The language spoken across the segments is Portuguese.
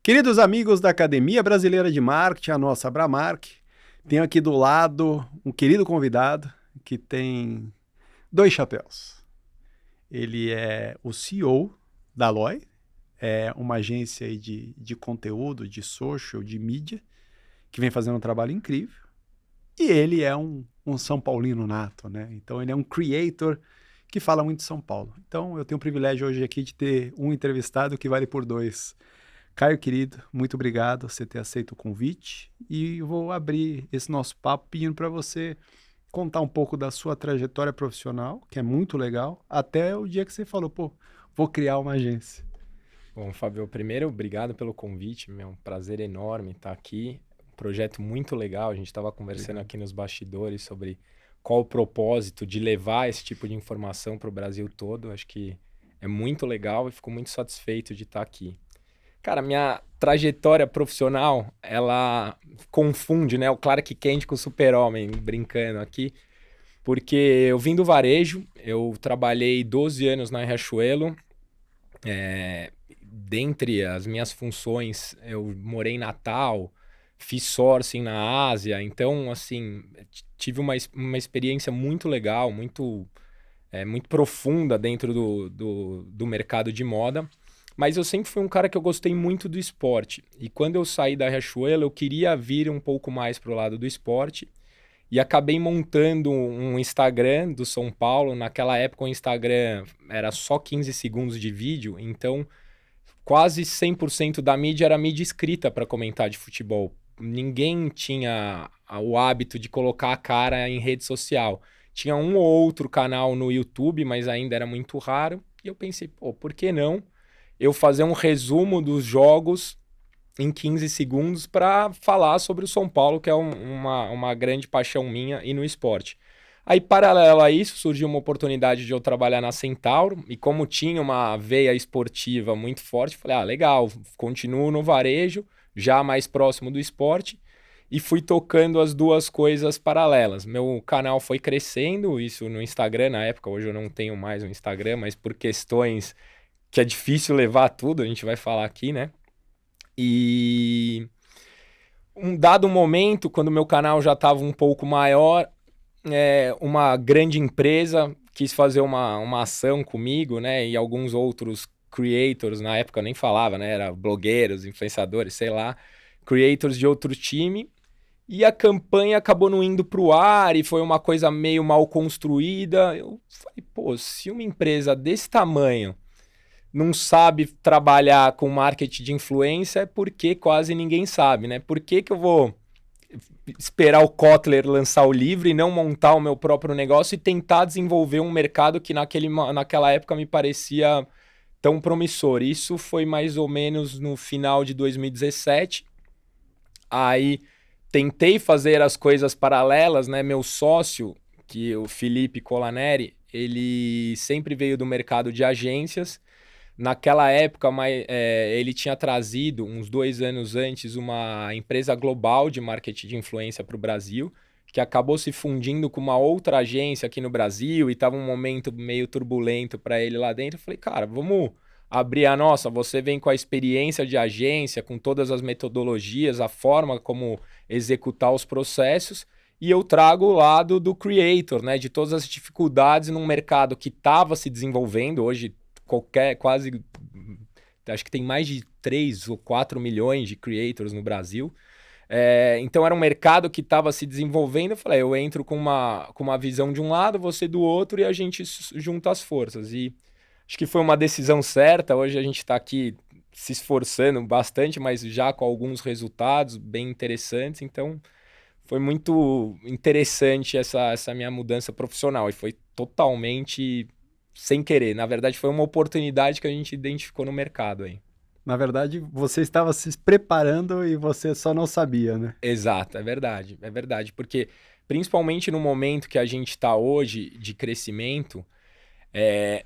Queridos amigos da Academia Brasileira de Marketing, a nossa Abramark, tenho aqui do lado um querido convidado que tem dois chapéus. Ele é o CEO da Aloy, é uma agência aí de conteúdo, de social, de mídia, que vem fazendo um trabalho incrível. E ele é um São Paulino nato, né? Então ele é um creator que fala muito de São Paulo. Então eu tenho o privilégio hoje aqui de ter um entrevistado que vale por dois. Caio, querido, muito obrigado por você ter aceito o convite e eu vou abrir esse nosso papo pedindo para você contar um pouco da sua trajetória profissional, que é muito legal, até o dia que você falou, pô, vou criar uma agência. Bom, Fábio, primeiro, obrigado pelo convite, é um prazer enorme estar aqui. Um projeto muito legal, a gente estava conversando Obrigado. aqui nos bastidores sobre qual o propósito de levar esse tipo de informação para o Brasil todo. Acho que é muito legal e fico muito satisfeito de estar aqui. Cara, minha trajetória profissional, ela confunde, né, o Clark Kent com o Super-Homem, brincando aqui, porque eu vim do varejo, eu trabalhei 12 anos na Riachuelo. Dentre as minhas funções, eu morei em Natal, fiz sourcing na Ásia, então, assim, tive uma experiência muito legal, muito profunda dentro do mercado de moda. Mas eu sempre fui um cara que eu gostei muito do esporte. E quando eu saí da Riachuelo, eu queria vir um pouco mais para o lado do esporte. E acabei montando um Instagram do São Paulo. Naquela época o Instagram era só 15 segundos de vídeo, então quase 100% da mídia era mídia escrita para comentar de futebol. Ninguém tinha o hábito de colocar a cara em rede social. Tinha um ou outro canal no YouTube, mas ainda era muito raro. E eu pensei, pô, por que não eu fazer um resumo dos jogos em 15 segundos para falar sobre o São Paulo, que é uma grande paixão minha e no esporte. Aí, paralelo a isso, surgiu uma oportunidade de eu trabalhar na Centauro, e como tinha uma veia esportiva muito forte, falei, legal, continuo no varejo, já mais próximo do esporte, e fui tocando as duas coisas paralelas. Meu canal foi crescendo, isso no Instagram na época, hoje eu não tenho mais um Instagram, mas por questões que é difícil levar tudo, a gente vai falar aqui, né? E um dado momento, quando meu canal já estava um pouco maior, uma grande empresa quis fazer uma ação comigo, né? E alguns outros creators, na época eu nem falava, né? Era blogueiros, influenciadores, sei lá, creators de outro time. E a campanha acabou não indo para o ar e foi uma coisa meio mal construída. Eu falei, pô, se uma empresa desse tamanho não sabe trabalhar com marketing de influência, é porque quase ninguém sabe, né? Por que eu vou esperar o Kotler lançar o livro e não montar o meu próprio negócio e tentar desenvolver um mercado que naquela época me parecia tão promissor? Isso foi mais ou menos no final de 2017. Aí tentei fazer as coisas paralelas, né? Meu sócio, que é o Felipe Colaneri, ele sempre veio do mercado de agências. Naquela época, ele tinha trazido, uns 2 anos antes, uma empresa global de marketing de influência para o Brasil, que acabou se fundindo com uma outra agência aqui no Brasil e estava um momento meio turbulento para ele lá dentro. Eu falei, cara, vamos abrir a nossa. Você vem com a experiência de agência, com todas as metodologias, a forma como executar os processos. E eu trago o lado do creator, né? De todas as dificuldades num mercado que estava se desenvolvendo. Hoje quase, acho que tem mais de 3 ou 4 milhões de creators no Brasil. Então era um mercado que estava se desenvolvendo. Eu falei, eu entro com uma visão de um lado, você do outro, e a gente junta as forças. E acho que foi uma decisão certa. Hoje a gente está aqui se esforçando bastante, mas já com alguns resultados bem interessantes. Então foi muito interessante essa minha mudança profissional e foi totalmente sem querer. Na verdade, foi uma oportunidade que a gente identificou no mercado aí. Na verdade, você estava se preparando e você só não sabia, né? Exato, é verdade, porque principalmente no momento que a gente está hoje de crescimento, é,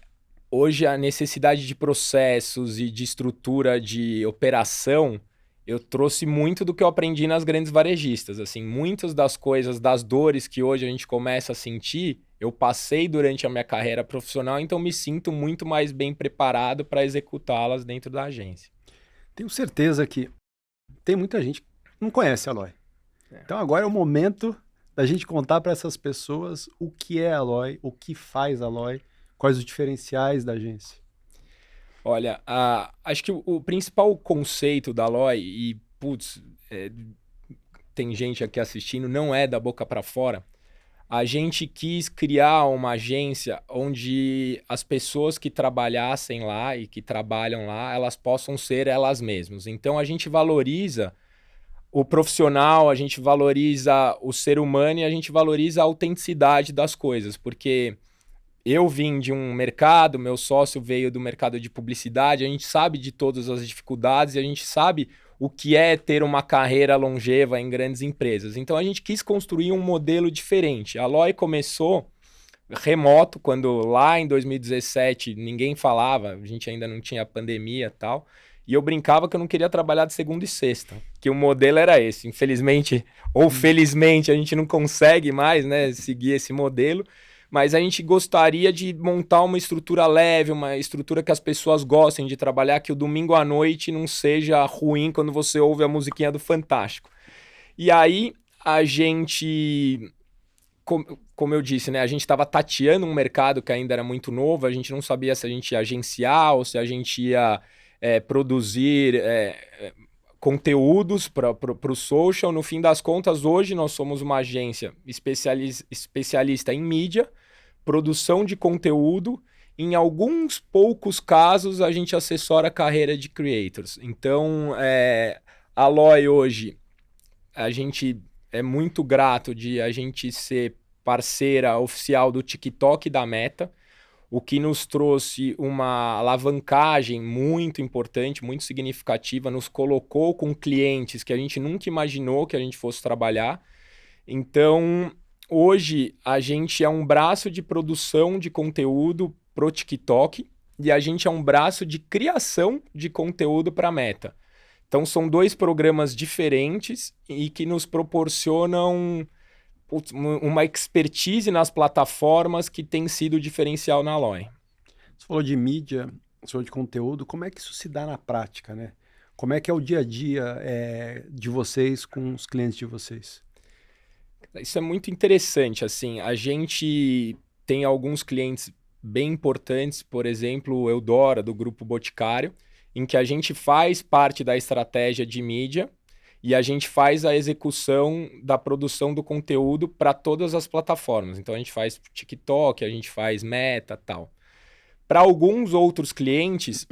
hoje a necessidade de processos e de estrutura de operação, eu trouxe muito do que eu aprendi nas grandes varejistas. Assim, muitas das coisas, das dores que hoje a gente começa a sentir, eu passei durante a minha carreira profissional, então me sinto muito mais bem preparado para executá-las dentro da agência. Tenho certeza que tem muita gente que não conhece a Aloy. Então agora é o momento da gente contar para essas pessoas o que é a Aloy, o que faz a Aloy, quais os diferenciais da agência. Olha, acho que o principal conceito da Aloy, e putz, tem gente aqui assistindo, não é da boca para fora. A gente quis criar uma agência onde as pessoas que trabalhassem lá e que trabalham lá, elas possam ser elas mesmas. Então a gente valoriza o profissional, a gente valoriza o ser humano e a gente valoriza a autenticidade das coisas, porque eu vim de um mercado, meu sócio veio do mercado de publicidade, a gente sabe de todas as dificuldades e a gente sabe o que é ter uma carreira longeva em grandes empresas. Então a gente quis construir um modelo diferente. A Aloy começou remoto, quando lá em 2017 ninguém falava, a gente ainda não tinha pandemia e tal, e eu brincava que eu não queria trabalhar de segunda e sexta, que o modelo era esse. Infelizmente, ou felizmente, a gente não consegue mais, né, seguir esse modelo, mas a gente gostaria de montar uma estrutura leve, uma estrutura que as pessoas gostem de trabalhar, que o domingo à noite não seja ruim quando você ouve a musiquinha do Fantástico. E aí a gente, como eu disse, né, a gente estava tateando um mercado que ainda era muito novo, a gente não sabia se a gente ia agenciar ou se a gente ia produzir conteúdos para o social. No fim das contas, hoje nós somos uma agência especialista em mídia, produção de conteúdo. Em alguns poucos casos, a gente assessora a carreira de creators. Então, a Aloy hoje, a gente é muito grato de a gente ser parceira oficial do TikTok e da Meta, o que nos trouxe uma alavancagem muito importante, muito significativa, nos colocou com clientes que a gente nunca imaginou que a gente fosse trabalhar. Então, hoje, a gente é um braço de produção de conteúdo pro TikTok e a gente é um braço de criação de conteúdo para a Meta. Então, são dois programas diferentes e que nos proporcionam uma expertise nas plataformas que tem sido diferencial na Aloy. Você falou de mídia, você falou de conteúdo, como é que isso se dá na prática, né? Como é que é o dia a dia de vocês com os clientes de vocês? Isso é muito interessante, assim, a gente tem alguns clientes bem importantes, por exemplo, o Eudora, do Grupo Boticário, em que a gente faz parte da estratégia de mídia e a gente faz a execução da produção do conteúdo para todas as plataformas. Então a gente faz TikTok, a gente faz Meta, tal. Para alguns outros clientes,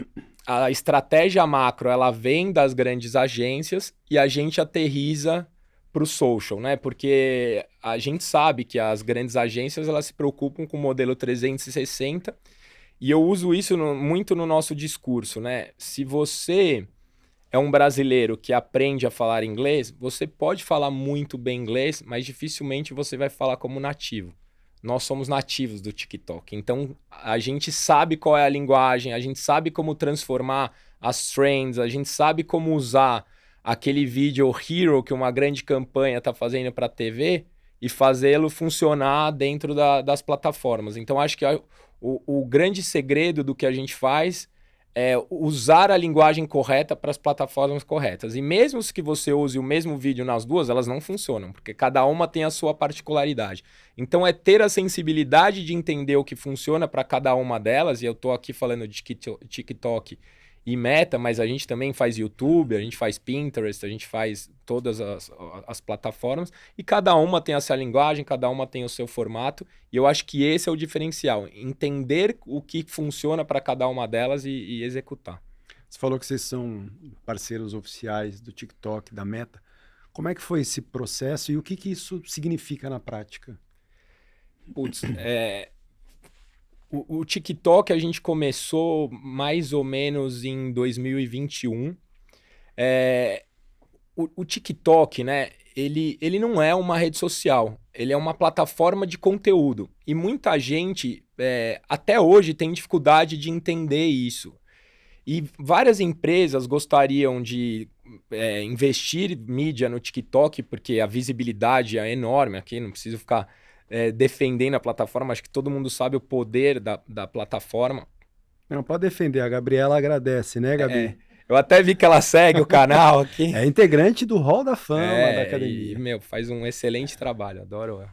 a estratégia macro ela vem das grandes agências e a gente aterriza para o social, né? Porque a gente sabe que as grandes agências elas se preocupam com o modelo 360 e eu uso isso muito no nosso discurso, né? Se você é um brasileiro que aprende a falar inglês, você pode falar muito bem inglês, mas dificilmente você vai falar como nativo. Nós somos nativos do TikTok, então a gente sabe qual é a linguagem, a gente sabe como transformar as trends, a gente sabe como usar aquele vídeo hero que uma grande campanha está fazendo para a TV e fazê-lo funcionar dentro das plataformas. Então acho que o grande segredo do que a gente faz é usar a linguagem correta para as plataformas corretas. E mesmo que você use o mesmo vídeo nas duas, elas não funcionam, porque cada uma tem a sua particularidade. Então é ter a sensibilidade de entender o que funciona para cada uma delas, e eu estou aqui falando de TikTok e Meta, mas a gente também faz YouTube, a gente faz Pinterest, a gente faz todas as plataformas, e cada uma tem a sua linguagem, cada uma tem o seu formato, e eu acho que esse é o diferencial, entender o que funciona para cada uma delas e executar. Você falou que vocês são parceiros oficiais do TikTok, da Meta. Como é que foi esse processo e o que isso significa na prática? Putz, o TikTok a gente começou mais ou menos em 2021. O TikTok, né? Ele não é uma rede social, ele é uma plataforma de conteúdo. E muita gente, até hoje, tem dificuldade de entender isso. E várias empresas gostariam de investir mídia no TikTok, porque a visibilidade é enorme aqui, não preciso ficar defendendo a plataforma, acho que todo mundo sabe o poder da plataforma. Não, pode defender, a Gabriela agradece, né, Gabi? Eu até vi que ela segue o canal aqui. É integrante do Hall da Fama da academia. E, faz um excelente trabalho. Adoro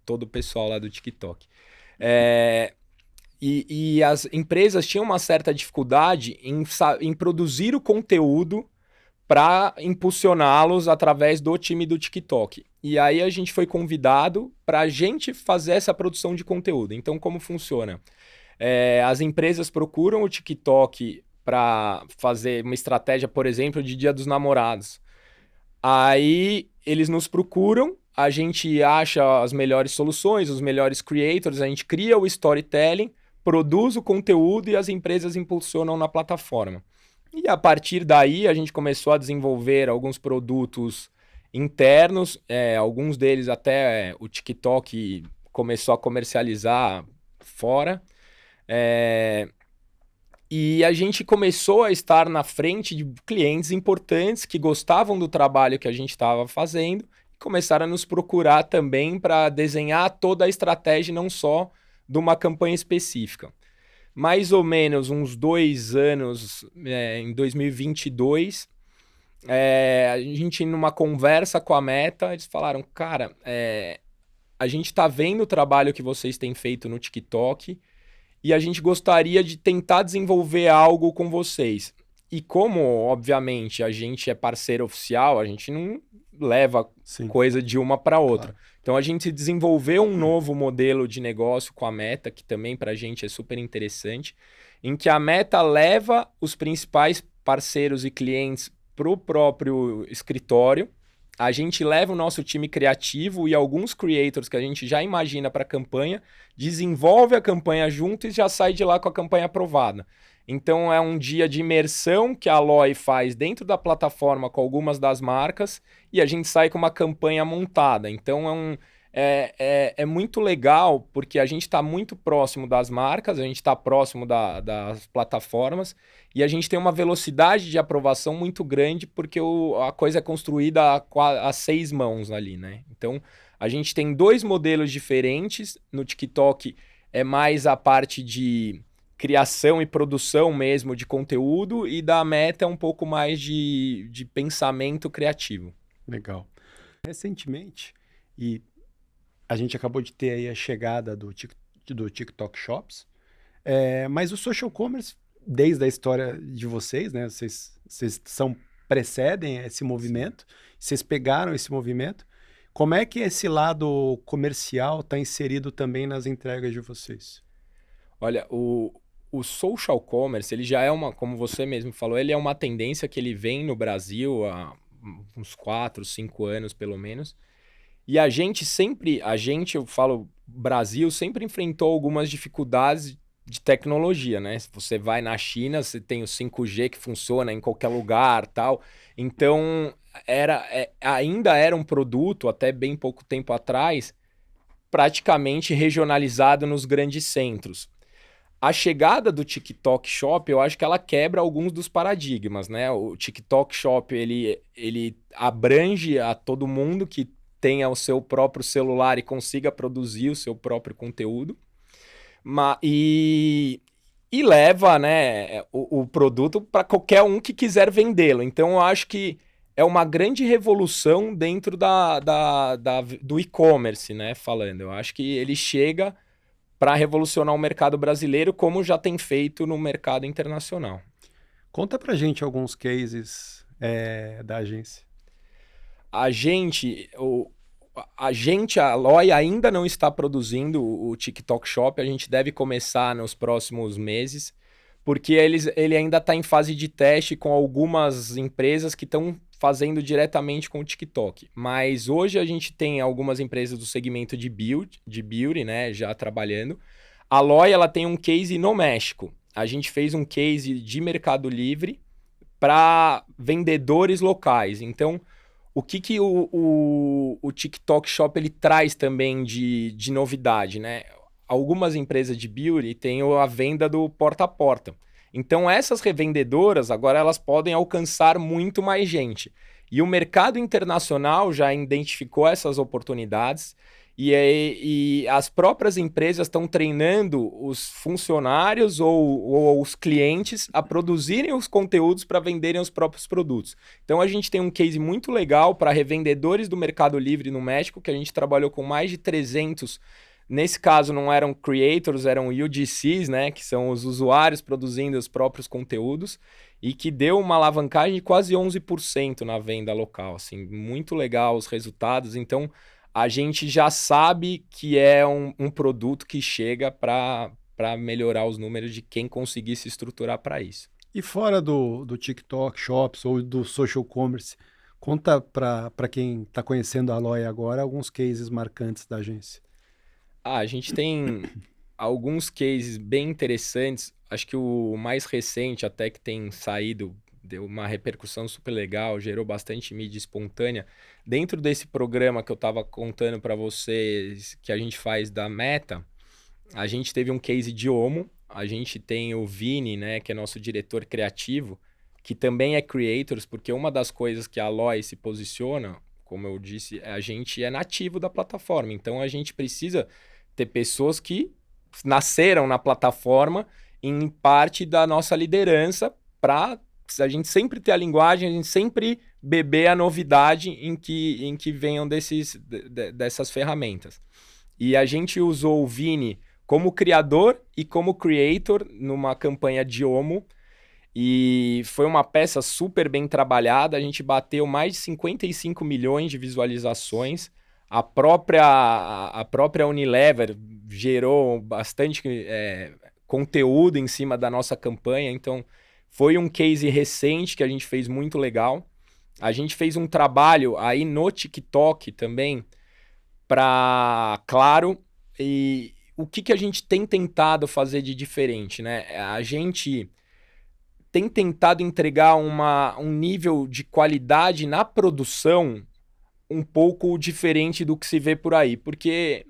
todo o pessoal lá do TikTok. E as empresas tinham uma certa dificuldade em produzir o conteúdo para impulsioná-los através do time do TikTok. E aí a gente foi convidado para a gente fazer essa produção de conteúdo. Então, como funciona? As empresas procuram o TikTok para fazer uma estratégia, por exemplo, de Dia dos Namorados. Aí eles nos procuram, a gente acha as melhores soluções, os melhores creators, a gente cria o storytelling, produz o conteúdo e as empresas impulsionam na plataforma. E a partir daí a gente começou a desenvolver alguns produtos internos, alguns deles até o TikTok começou a comercializar fora. E a gente começou a estar na frente de clientes importantes que gostavam do trabalho que a gente estava fazendo e começaram a nos procurar também para desenhar toda a estratégia, não só de uma campanha específica. Mais ou menos uns 2 anos, em 2022, a gente numa conversa com a Meta, eles falaram, cara, a gente está vendo o trabalho que vocês têm feito no TikTok e a gente gostaria de tentar desenvolver algo com vocês. E como, obviamente, a gente é parceiro oficial, a gente não leva coisa de uma para outra. Claro. Então, a gente desenvolveu um novo modelo de negócio com a Meta, que também para a gente é super interessante, em que a Meta leva os principais parceiros e clientes para o próprio escritório. A gente leva o nosso time criativo e alguns creators que a gente já imagina para a campanha, desenvolve a campanha junto e já sai de lá com a campanha aprovada. Então é um dia de imersão que a Aloy faz dentro da plataforma com algumas das marcas e a gente sai com uma campanha montada. Então é muito legal porque a gente está muito próximo das marcas, a gente está próximo das plataformas e a gente tem uma velocidade de aprovação muito grande porque a coisa é construída a 6 mãos ali, né? Então a gente tem 2 modelos diferentes. No TikTok é mais a parte de criação e produção mesmo de conteúdo e da Meta é um pouco mais de pensamento criativo. Legal. Recentemente, e a gente acabou de ter aí a chegada do TikTok Shops, mas o social commerce, desde a história de vocês, né? Vocês precedem esse movimento, vocês pegaram esse movimento. Como é que esse lado comercial está inserido também nas entregas de vocês? Olha, o social commerce, ele já é como você mesmo falou, ele é uma tendência que ele vem no Brasil há uns 4, 5 anos pelo menos. E eu falo Brasil, sempre enfrentou algumas dificuldades de tecnologia, né? Se você vai na China, você tem o 5G que funciona em qualquer lugar, tal. Então, ainda era um produto, até bem pouco tempo atrás, praticamente regionalizado nos grandes centros. A chegada do TikTok Shop, eu acho que ela quebra alguns dos paradigmas, né? O TikTok Shop, ele abrange a todo mundo que tenha o seu próprio celular e consiga produzir o seu próprio conteúdo. E leva, né, o produto para qualquer um que quiser vendê-lo. Então, eu acho que é uma grande revolução dentro do e-commerce, né, falando. Eu acho que ele chega para revolucionar o mercado brasileiro, como já tem feito no mercado internacional. Conta pra gente alguns cases da agência. A Aloy ainda não está produzindo o TikTok Shop, a gente deve começar nos próximos meses, porque ele ainda está em fase de teste com algumas empresas que estão fazendo diretamente com o TikTok. Mas hoje a gente tem algumas empresas do segmento de beauty, né, já trabalhando. A Aloy, ela tem um case no México. A gente fez um case de Mercado Livre para vendedores locais. Então, o que o TikTok Shop ele traz também de novidade, né? Algumas empresas de beauty têm a venda do porta a porta. Então, essas revendedoras, agora elas podem alcançar muito mais gente. E o mercado internacional já identificou essas oportunidades E as próprias empresas estão treinando os funcionários ou os clientes a produzirem os conteúdos para venderem os próprios produtos. Então a gente tem um case muito legal para revendedores do Mercado Livre no México, que a gente trabalhou com mais de 300. Nesse caso não eram creators, eram UGCs, né, que são os usuários produzindo os próprios conteúdos, e que deu uma alavancagem de quase 11% na venda local. Assim, muito legal os resultados. Então a gente já sabe que é um produto que chega para melhorar os números de quem conseguir se estruturar para isso. E fora do TikTok, Shops ou do social commerce, conta para quem está conhecendo a Aloy agora alguns cases marcantes da agência. A gente tem alguns cases bem interessantes. Acho que o mais recente, até que tem saído, deu uma repercussão super legal, gerou bastante mídia espontânea. Dentro desse programa que eu estava contando para vocês, que a gente faz da Meta, a gente teve um case de Omo. A gente tem o Vini, né, que é nosso diretor criativo, que também é creators, porque uma das coisas que a Aloy se posiciona, como eu disse, a gente é nativo da plataforma. Então a gente precisa ter pessoas que nasceram na plataforma em parte da nossa liderança para a gente sempre ter a linguagem, a gente sempre beber a novidade em que venham dessas ferramentas. E a gente usou o Vini como criador e como creator numa campanha de Omo, e foi uma peça super bem trabalhada. A gente bateu mais de 55 milhões de visualizações. A própria Unilever gerou bastante conteúdo em cima da nossa campanha. Então, foi um case recente que a gente fez muito legal. A gente fez um trabalho aí no TikTok também para Claro. E o que a gente tem tentado fazer de diferente, né? A gente tem tentado entregar um nível de qualidade na produção um pouco diferente do que se vê por aí, porque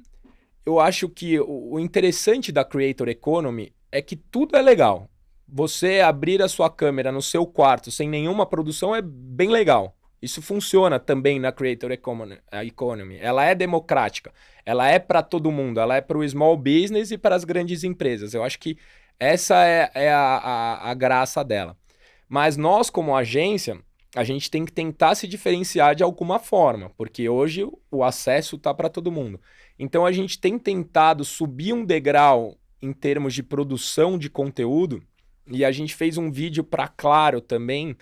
eu acho que o interessante da Creator Economy é que tudo é legal. Você abrir a sua câmera no seu quarto sem nenhuma produção é bem legal. Isso funciona também na Creator Economy. Ela é democrática, ela é para todo mundo, ela é para o small business e para as grandes empresas. Eu acho que essa é a graça dela. Mas nós, como agência, a gente tem que tentar se diferenciar de alguma forma, porque hoje o acesso está para todo mundo. Então a gente tem tentado subir um degrau em termos de produção de conteúdo, e a gente fez um vídeo para Claro também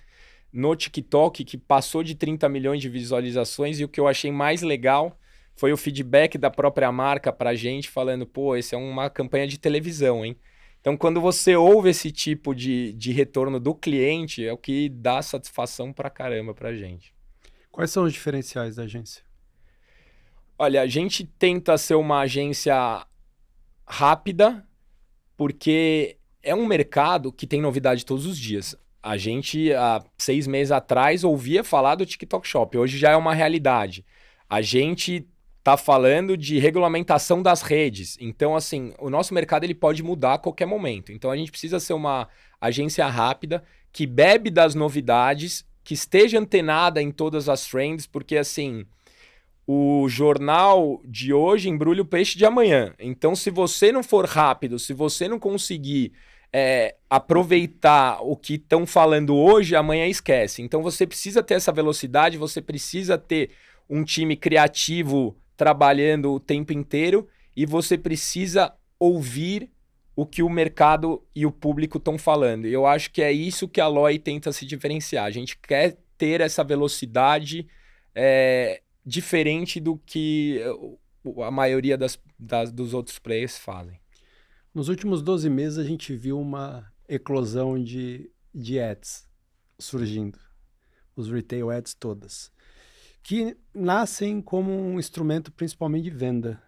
no TikTok que passou de 30 milhões de visualizações, e o que eu achei mais legal foi o feedback da própria marca para a gente falando, pô, essa é uma campanha de televisão, hein? Então, quando você ouve esse tipo de retorno do cliente, é o que dá satisfação pra caramba pra gente. Quais são os diferenciais da agência? Olha, a gente tenta ser uma agência rápida, porque é um mercado que tem novidade todos os dias. A gente, há 6 meses atrás, ouvia falar do TikTok Shop. Hoje já é uma realidade. A gente está falando de regulamentação das redes. Então, assim, o nosso mercado ele pode mudar a qualquer momento. Então, a gente precisa ser uma agência rápida, que bebe das novidades, que esteja antenada em todas as trends, porque, assim, o jornal de hoje embrulha o peixe de amanhã. Então, se você não for rápido, se você não conseguir aproveitar o que estão falando hoje, amanhã esquece. Então, você precisa ter essa velocidade, você precisa ter um time criativo trabalhando o tempo inteiro, e você precisa ouvir o que o mercado e o público estão falando. E eu acho que é isso que a Aloy tenta se diferenciar. A gente quer ter essa velocidade diferente do que a maioria dos outros players fazem. Nos últimos 12 meses, a gente viu uma eclosão de ads surgindo. Os retail ads todas. Que nascem como um instrumento principalmente de venda.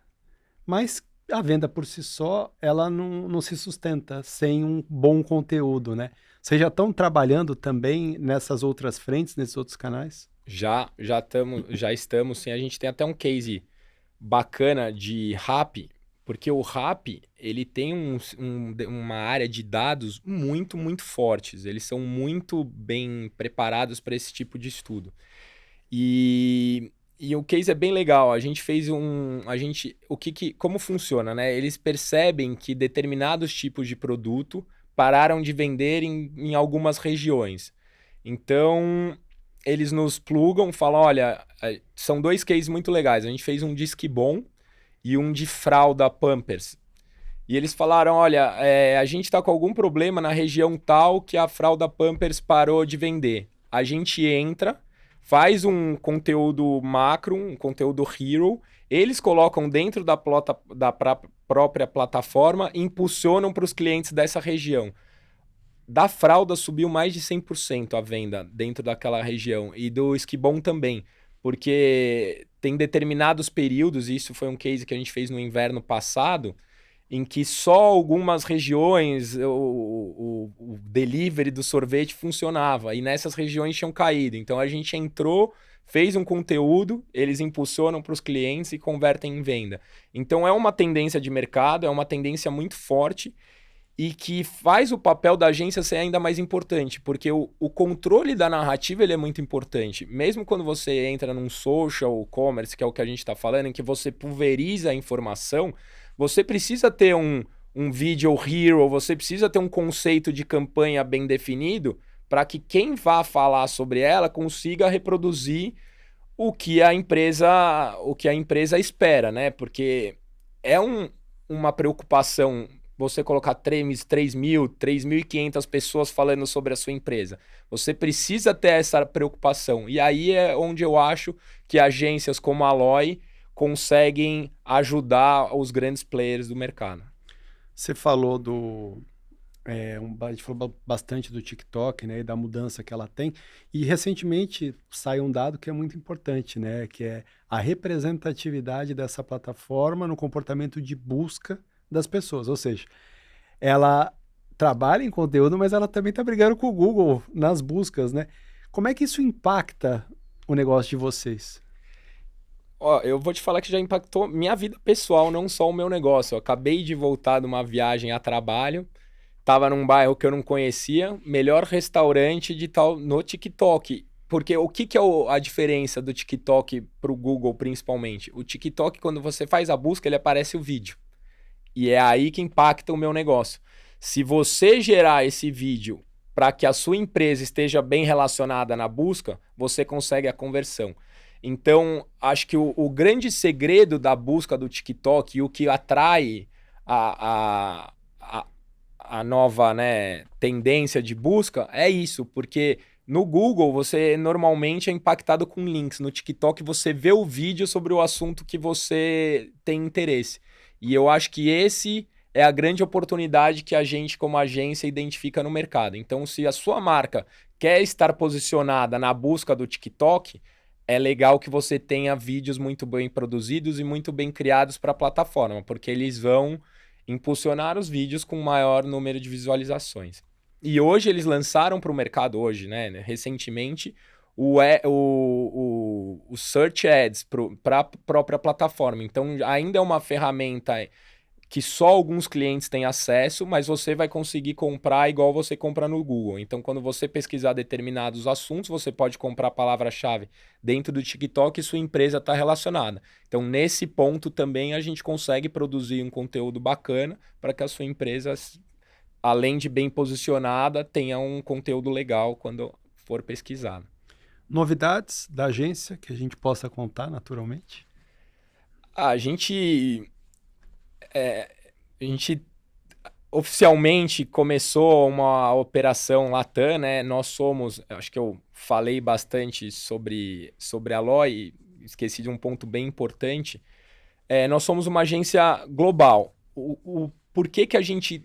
Mas a venda por si só, ela não se sustenta sem um bom conteúdo, né? Vocês já estão trabalhando também nessas outras frentes, nesses outros canais? Já estamos, sim. A gente tem até um case bacana de Rappi, porque o Rappi, ele tem uma área de dados muito, muito fortes. Eles são muito bem preparados para esse tipo de estudo. E E o case é bem legal. A gente fez como funciona, né? Eles percebem que determinados tipos de produto pararam de vender em algumas regiões. Então, eles nos plugam, falam, olha, são 2 cases muito legais. A gente fez um Disque Bom e um de fralda Pampers. E eles falaram, olha, a gente está com algum problema na região tal que a fralda Pampers parou de vender. A gente entra, faz um conteúdo macro, um conteúdo hero, eles colocam dentro da própria plataforma e impulsionam para os clientes dessa região. Da fralda subiu mais de 100% a venda dentro daquela região e do Esquibom também, porque tem determinados períodos, e isso foi um case que a gente fez no inverno passado, em que só algumas regiões o delivery do sorvete funcionava e nessas regiões tinham caído. Então a gente entrou, fez um conteúdo, eles impulsionam para os clientes e convertem em venda. Então é uma tendência de mercado, é uma tendência muito forte e que faz o papel da agência ser ainda mais importante, porque o controle da narrativa ele é muito importante. Mesmo quando você entra num social commerce, que é o que a gente está falando, em que você pulveriza a informação, você precisa ter um video hero, você precisa ter um conceito de campanha bem definido para que quem vá falar sobre ela consiga reproduzir o que a empresa espera, né? Porque é uma preocupação você colocar 3.000, 3.500 pessoas falando sobre a sua empresa. Você precisa ter essa preocupação. E aí é onde eu acho que agências como a Aloy conseguem ajudar os grandes players do mercado. Você falou a gente falou bastante do TikTok, né, e da mudança que ela tem. E recentemente saiu um dado que é muito importante, né, que é a representatividade dessa plataforma no comportamento de busca das pessoas. Ou seja, ela trabalha em conteúdo, mas ela também está brigando com o Google nas buscas, né? Como é que isso impacta o negócio de vocês? Ó, eu vou te falar que já impactou minha vida pessoal, não só o meu negócio. Eu acabei de voltar de uma viagem a trabalho, tava num bairro que eu não conhecia, melhor restaurante de tal no TikTok. Porque o que é a diferença do TikTok para o Google, principalmente? O TikTok, quando você faz a busca, ele aparece o vídeo. E é aí que impacta o meu negócio. Se você gerar esse vídeo para que a sua empresa esteja bem relacionada na busca, você consegue a conversão. Então, acho que o grande segredo da busca do TikTok e o que atrai a nova, né, tendência de busca é isso, porque no Google você normalmente é impactado com links, no TikTok você vê o vídeo sobre o assunto que você tem interesse. E eu acho que esse é a grande oportunidade que a gente, como agência, identifica no mercado. Então, se a sua marca quer estar posicionada na busca do TikTok, é legal que você tenha vídeos muito bem produzidos e muito bem criados para a plataforma, porque eles vão impulsionar os vídeos com maior número de visualizações. E hoje eles lançaram para o mercado, né, recentemente, o Search Ads para a própria plataforma. Então, ainda é uma ferramenta que só alguns clientes têm acesso, mas você vai conseguir comprar igual você compra no Google. Então, quando você pesquisar determinados assuntos, você pode comprar a palavra-chave dentro do TikTok e sua empresa está relacionada. Então, nesse ponto também a gente consegue produzir um conteúdo bacana para que a sua empresa, além de bem posicionada, tenha um conteúdo legal quando for pesquisado. Novidades da agência que a gente possa contar naturalmente? A gente oficialmente começou uma operação Latam, né? Nós somos, acho que eu falei bastante sobre a Aloy, esqueci de um ponto bem importante. Nós somos uma agência global. Por que a gente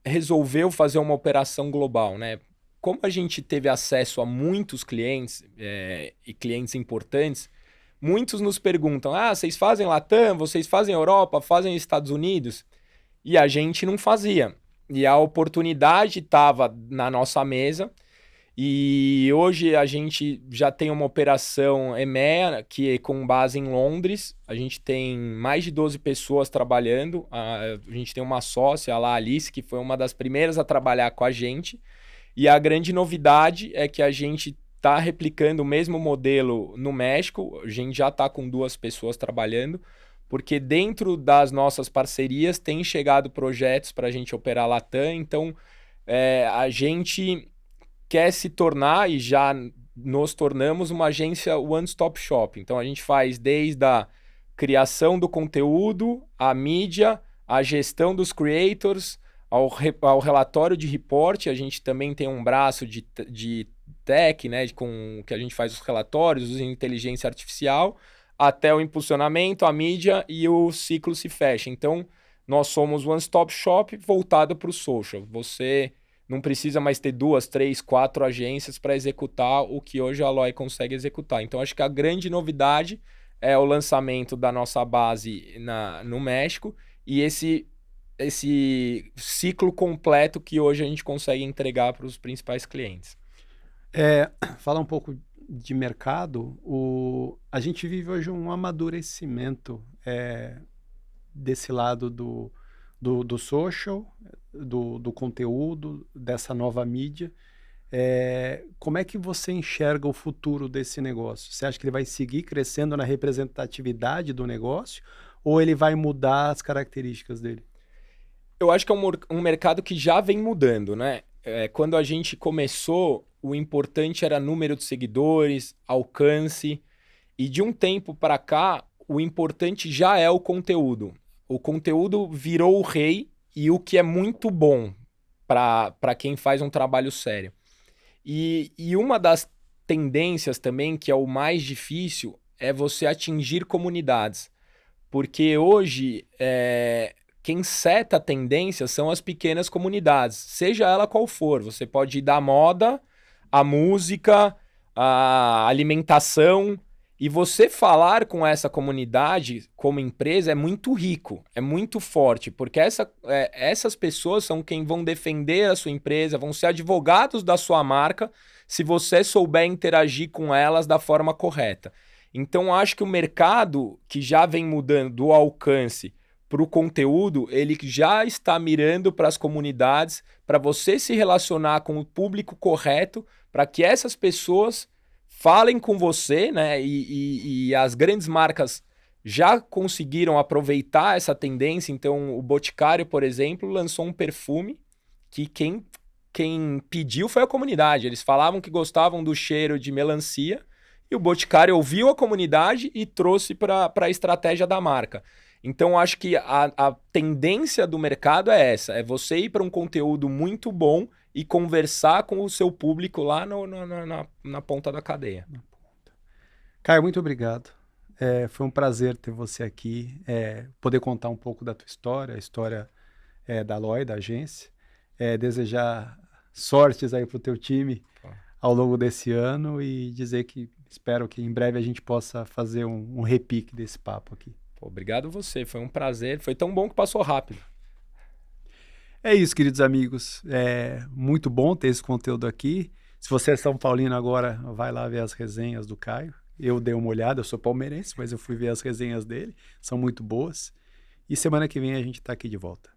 resolveu fazer uma operação global, né? Como a gente teve acesso a muitos clientes e clientes importantes, muitos nos perguntam, vocês fazem Latam, vocês fazem Europa, fazem Estados Unidos? E a gente não fazia. E a oportunidade estava na nossa mesa. E hoje a gente já tem uma operação EMEA, que é com base em Londres. A gente tem mais de 12 pessoas trabalhando. A gente tem uma sócia lá, a Alice, que foi uma das primeiras a trabalhar com a gente. E a grande novidade é que a gente está replicando o mesmo modelo no México, a gente já está com 2 pessoas trabalhando, porque dentro das nossas parcerias tem chegado projetos para a gente operar Latam, então a gente quer se tornar, e já nos tornamos, uma agência one-stop shop. Então a gente faz desde a criação do conteúdo, a mídia, a gestão dos creators, ao relatório de report. A gente também tem um braço de tech, né, com que a gente faz os relatórios, usa inteligência artificial, até o impulsionamento, a mídia, e o ciclo se fecha. Então, nós somos one-stop shop voltado para o social. Você não precisa mais ter 2, 3, 4 agências para executar o que hoje a Alloy consegue executar. Então, acho que a grande novidade é o lançamento da nossa base no México e esse ciclo completo que hoje a gente consegue entregar para os principais clientes. Falar um pouco de mercado, a gente vive hoje um amadurecimento desse lado do social, do conteúdo, dessa nova mídia. Como é que você enxerga o futuro desse negócio? Você acha que ele vai seguir crescendo na representatividade do negócio ou ele vai mudar as características dele? Eu acho que é um mercado que já vem mudando, né? Quando a gente começou, o importante era número de seguidores, alcance, e de um tempo para cá, o importante já é o conteúdo. O conteúdo virou o rei e o que é muito bom para quem faz um trabalho sério. E uma das tendências também, que é o mais difícil, é você atingir comunidades. Porque hoje, quem seta a tendência são as pequenas comunidades, seja ela qual for. Você pode ir da moda, a música, a alimentação. E você falar com essa comunidade como empresa é muito rico, é muito forte, porque essas pessoas são quem vão defender a sua empresa, vão ser advogados da sua marca, se você souber interagir com elas da forma correta. Então, acho que o mercado, que já vem mudando do alcance para o conteúdo, ele já está mirando para as comunidades, para você se relacionar com o público correto, para que essas pessoas falem com você, né? E as grandes marcas já conseguiram aproveitar essa tendência. Então, o Boticário, por exemplo, lançou um perfume que quem pediu foi a comunidade. Eles falavam que gostavam do cheiro de melancia e o Boticário ouviu a comunidade e trouxe para a estratégia da marca. Então, acho que a tendência do mercado é essa, é você ir para um conteúdo muito bom e conversar com o seu público lá na ponta da cadeia. Caio, muito obrigado. Foi um prazer ter você aqui, poder contar um pouco da tua história, a história da Alloy, da agência. Desejar sortes aí para o teu time ao longo desse ano e dizer que espero que em breve a gente possa fazer um repique desse papo aqui. Obrigado você, foi um prazer, foi tão bom que passou rápido. É isso, queridos amigos, muito bom ter esse conteúdo aqui. Se você é São Paulino agora, vai lá ver as resenhas do Caio. Eu dei uma olhada, eu sou palmeirense, mas eu fui ver as resenhas dele, são muito boas. E semana que vem a gente está aqui de volta.